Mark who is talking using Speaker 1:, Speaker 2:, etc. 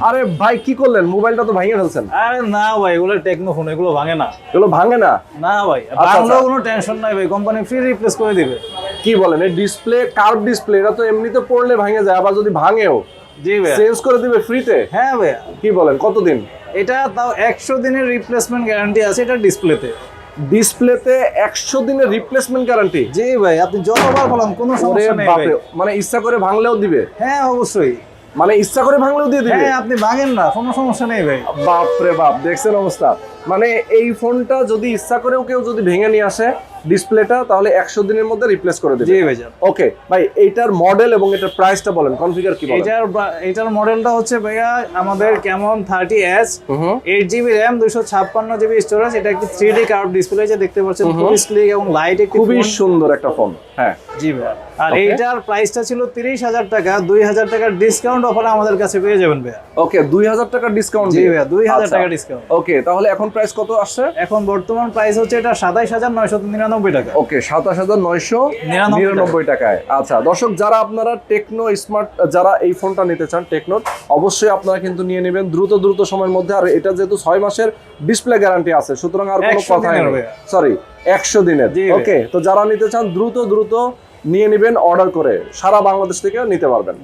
Speaker 1: আরে ভাই কি করলেন, মোবাইলটা তো ভাঙিয়ে ফেলছেন।
Speaker 2: আরে না ভাই, এগুলো টেকনো ফোন, এগুলো ভাঙে না।
Speaker 1: এগুলো ভাঙে না?
Speaker 2: না ভাই, ভাঙলেও কোনো টেনশন নাই ভাই, কোম্পানি ফ্রি রিপ্লেস করে দিবে।
Speaker 1: কি বলেন, এই ডিসপ্লে কার্ভ ডিসপ্লে, এটা তো এমনিতে পড়লে ভাঙে যায়, আবার যদি ভাঙেও
Speaker 2: জি ভাই,
Speaker 1: চেঞ্জ করে দিবে ফ্রিতে?
Speaker 2: হ্যাঁ ভাই।
Speaker 1: কি বলেন, কতদিন?
Speaker 2: এটা তাও 100 দিনের রিপ্লেসমেন্ট গ্যারান্টি আছে এটা ডিসপ্লেতে।
Speaker 1: ডিসপ্লেতে 100 দিনের রিপ্লেসমেন্ট গ্যারান্টি?
Speaker 2: জি ভাই, আপনি যতবার বলেন কোনো সমস্যা নেই ভাই।
Speaker 1: মানে ইচ্ছা করে ভাঙলেও দিবে?
Speaker 2: হ্যাঁ অবশ্যই,
Speaker 1: মানে ইচ্ছা করে ভাঙলেও দিয়ে দিবে?
Speaker 2: হ্যাঁ আপনি ভাঙেন না, কোনো সমস্যা নেই ভাই।
Speaker 1: বাপ রে বাপ, দেখছেন অবস্থা। মানে এই ফোনটা যদি ইচ্ছা করেও কেউ যদি ভেঙে নিয়ে আসে ডিসপ্লেটা, তাহলে 100 দিনের মধ্যে রিপ্লেস করে দেবে?
Speaker 2: জি ভাই জান।
Speaker 1: ওকে ভাই, এইটার মডেল এবং এটার প্রাইসটা বলেন, কনফিগার কি বলেন?
Speaker 2: এটার মডেলটা হচ্ছে ভাইয়া আমাদের কেমন 30s, 8GB RAM, 256GB storage. এটা একটি 3D কার্ভ ডিসপ্লে, যে দেখতে পাচ্ছেন খুবই স্লিক এবং লাইট,
Speaker 1: খুবই সুন্দর একটা ফোন। হ্যাঁ
Speaker 2: জি ভাই। আর এইটার প্রাইসটা ছিল 30,000 টাকা, 2,000 টাকার ডিসকাউন্ট অফারে আমাদের কাছে পেয়ে যাবেন ভাইয়া।
Speaker 1: ওকে, 2000 টাকার ডিসকাউন্ট?
Speaker 2: জি ভাইয়া, 2000 টাকা ডিসকাউন্ট।
Speaker 1: ওকে, তাহলে এখন প্রাইস কত আসছে?
Speaker 2: এখন বর্তমান প্রাইস হচ্ছে এটা 27,999 টাকা।
Speaker 1: ওকে, 27,999 টাকায়। আচ্ছা দর্শক, যারা আপনারা টেকনো স্মার্ট, যারা এই ফোনটা নিতে চান টেকনোর, অবশ্যই আপনারা কিন্তু নিয়ে নেবেন দ্রুত সময়ের মধ্যে। আর এটা যেহেতু 6 মাসের ডিসপ্লে গ্যারান্টি আছে, সুতরাং আর কোনো কথাই নেই। সরি, 100 দিনের। ওকে, তো যারা নিতে চান দ্রুত নিয়ে নেবেন, অর্ডার করে সারা বাংলাদেশ থেকে নিতে পারবেন।